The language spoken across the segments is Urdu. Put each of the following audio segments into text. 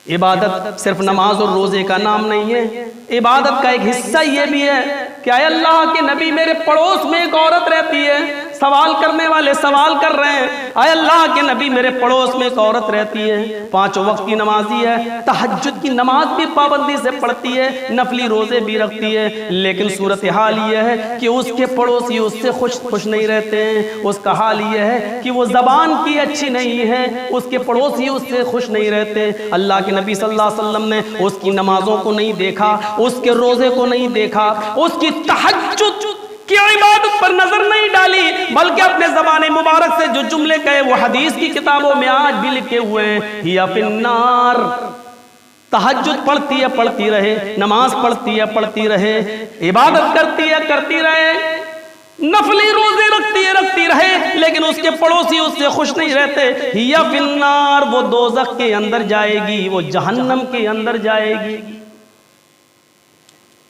عبادت صرف نماز اور روزے کا نام نہیں ہے، عبادت کا ایک حصہ یہ بھی ہے کہ اے اللہ کے نبی میرے پڑوس میں ایک عورت رہتی ہے، سوال کرنے والے سوال کر رہے ہیں، اے اللہ کے نبی میرے پڑوس میں ایک عورت رہتی ہے، 5 وقت کی نمازی ہے، تہجد کی نماز بھی پابندی سے پڑھتی ہے، نفلی روزے بھی رکھتی ہے، لیکن صورتحال یہ ہے کہ اس کے پڑوسی اس سے خوش نہیں رہتے ہیں، اس کا حال یہ ہے کہ وہ زبان کی اچھی نہیں ہے، اس کے پڑوسی اس سے خوش نہیں رہتے۔ اللہ کے نبی صلی اللہ علیہ وسلم نے اس کی نمازوں کو نہیں دیکھا، اس کے روزے کو نہیں دیکھا، اس کی تہجد کی عبادت پر نظر نہیں ڈالی، بلکہ اپنے زبان مبارک سے جو جملے کہے وہ حدیث کی کتابوں میں آج بھی لکھے ہوئے ہیں، ہی فی النار۔ تہجد پڑھتی ہے پڑھتی رہے، نماز پڑھتی ہے پڑھتی رہے، عبادت کرتی ہے کرتی رہے، نفلی روزے رکھتی رہے، لیکن اس کے پڑوسی اس سے خوش نہیں رہتے، ہی فی النار، وہ دوزخ کے اندر جائے گی، وہ جہنم کے اندر جائے گی۔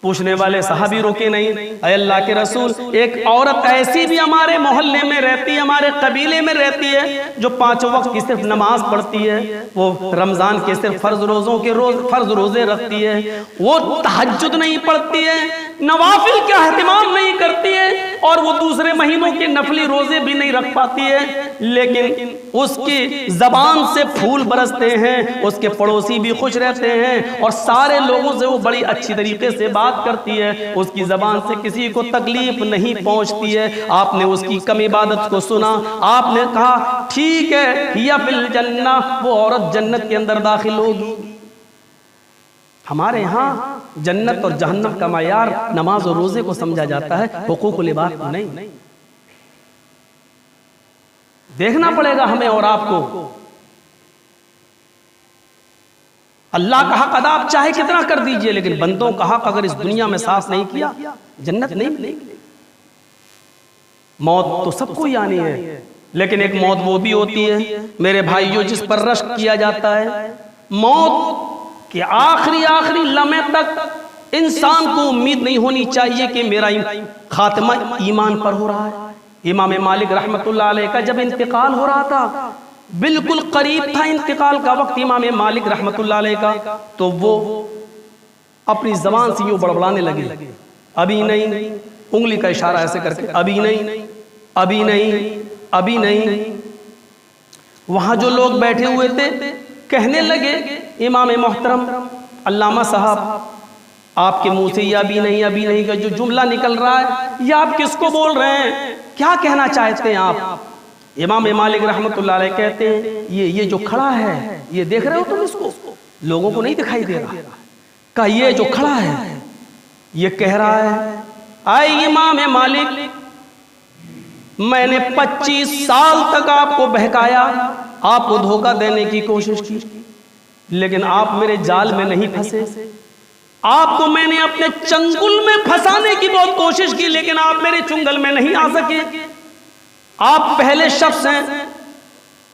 پوچھنے والے صحابی رکے نہیں، اے اللہ کے رسول ایک عورت ایسی بھی ہمارے محلے میں رہتی ہے، ہمارے قبیلے میں رہتی ہے، جو 5 وقت کی صرف نماز پڑھتی ہے، وہ رمضان کے صرف فرض روزے رکھتی ہے، وہ تہجد نہیں پڑھتی ہے، نوافل کا اہتمام نہیں کرتی ہے، اور وہ دوسرے مہینوں کے نفلی روزے بھی نہیں رکھ پاتی ہے، لیکن اس کی زبان سے پھول برستے ہیں، اس کے پڑوسی بھی خوش رہتے ہیں، اور سارے لوگوں سے وہ بڑی اچھی طریقے سے بات کرتی ہے، اس کی زبان سے کسی کو تکلیف نہیں پہنچتی ہے۔ آپ نے اس کی کم عبادت کو سنا، آپ نے کہا ٹھیک ہے، یا فی الجنہ، وہ عورت جنت کے اندر داخل ہوگی۔ ہمارے ہاں جنت اور جہنم کا معیار نماز اور روزے کو سمجھا جاتا ہے، حقوق العباد کو نہیں۔ دیکھنا پڑے گا ہمیں اور آپ کو، اللہ کا حق ادا آپ چاہے کتنا کر دیجئے، لیکن بندوں کا حق اگر اس دنیا میں صاف نہیں کیا جنت نہیں ملے گی۔ موت تو سب کو ہی آنی ہے، لیکن ایک موت وہ بھی ہوتی ہے میرے بھائیوں جس پر رشک کیا جاتا ہے، موت کہ آخری لمحے تک انسان کو امید نہیں ہونی چاہیے کہ میرا خاتمہ ایمان پر ہو رہا ہے۔ امام مالک رحمت اللہ علیہ کا جب انتقال ہو رہا تھا، بالکل قریب تھا انتقال کا وقت امام مالک رحمت اللہ علیہ کا، تو وہ اپنی زبان سے یوں بڑبڑانے لگے، ابھی نہیں، انگلی کا اشارہ ایسے کر کے، ابھی نہیں، ابھی نہیں، ابھی نہیں۔ وہاں جو لوگ بیٹھے ہوئے تھے کہنے لگے امام محترم علامہ صاحب آپ کے منہ سے یہ ابھی نہیں کا جو جملہ نکل رہا ہے یہ آپ کس کو بول رہے ہیں، کیا کہنا چاہتے ہیں آپ؟ امام مالک رحمت اللہ علیہ کہتے ہیں یہ جو کھڑا ہے، یہ دیکھ رہے ہو تم اس کو، لوگوں کو نہیں دکھائی دے رہا، کہ یہ جو کھڑا ہے یہ کہہ رہا ہے اے امام مالک میں نے 25 سال تک آپ کو بہکایا، آپ کو دھوکہ دینے کی کوشش کی، لیکن آپ میرے جال میں نہیں پھنسے، آپ کو میں نے اپنے چنگل میں پھنسانے کی بہت کوشش کی، لیکن آپ میرے چنگل میں نہیں آ سکے۔ آپ پہلے شخص ہیں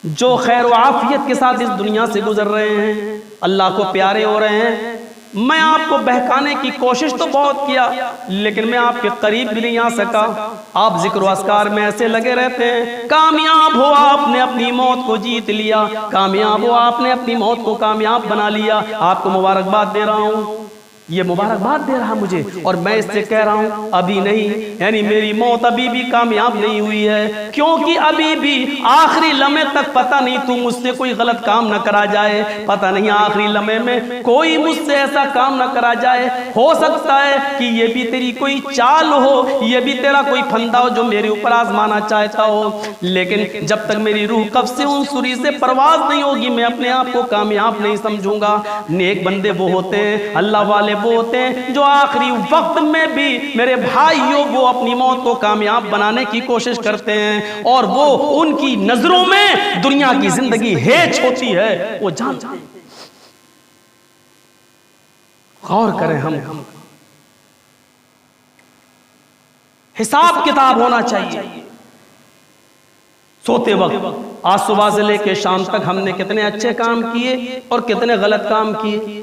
جو خیر و عافیت کے ساتھ اس دنیا سے گزر رہے ہیں، اللہ کو پیارے ہو رہے ہیں۔ میں آپ کو بہکانے کی کوشش تو بہت کیا، لیکن میں آپ کے قریب بھی نہیں آ سکا۔ آپ ذکر و اذکار میں ایسے لگے رہتے ہیں، کامیاب ہو آپ نے اپنی موت کو جیت لیا، کامیاب ہو آپ نے اپنی موت کو کامیاب بنا لیا۔ آپ کو مبارکباد دے رہا ہوں، یہ مبارکباد دے رہا مجھے، اور میں اس سے کہہ رہا ہوں ابھی نہیں، یعنی میری موت ابھی بھی کامیاب نہیں ہوئی ہے، کیونکہ ابھی بھی آخری لمحے تک پتہ نہیں تو مجھ سے کوئی غلط کام نہ کرا جائے، پتہ نہیں آخری لمحے میں کوئی مجھ سے ایسا کام نہ کرا جائے، ہو سکتا ہے کہ یہ بھی تیری کوئی چال ہو، یہ بھی تیرا کوئی پھندا ہو جو میرے اوپر آزمانا چاہتا ہو، لیکن جب تک میری روح قبض سے عنصری سے پرواز نہیں ہوگی میں اپنے آپ کو کامیاب نہیں سمجھوں گا۔ نیک بندے وہ ہوتے ہیں، اللہ والے وہ ہوتے ہیں جو آخری وقت میں بھی میرے بھائیوں وہ اپنی موت کو کامیاب بنانے کی کوشش کرتے ہیں، اور وہ ان کی نظروں میں دنیا کی زندگی ہیچ ہوتی ہے، وہ جانتے ہیں۔ غور کریں، ہم حساب کتاب ہونا چاہیے سوتے وقت۔ آج صبح سے لے کے شام تک ہم نے کتنے اچھے کام کیے اور کتنے غلط کام کیے،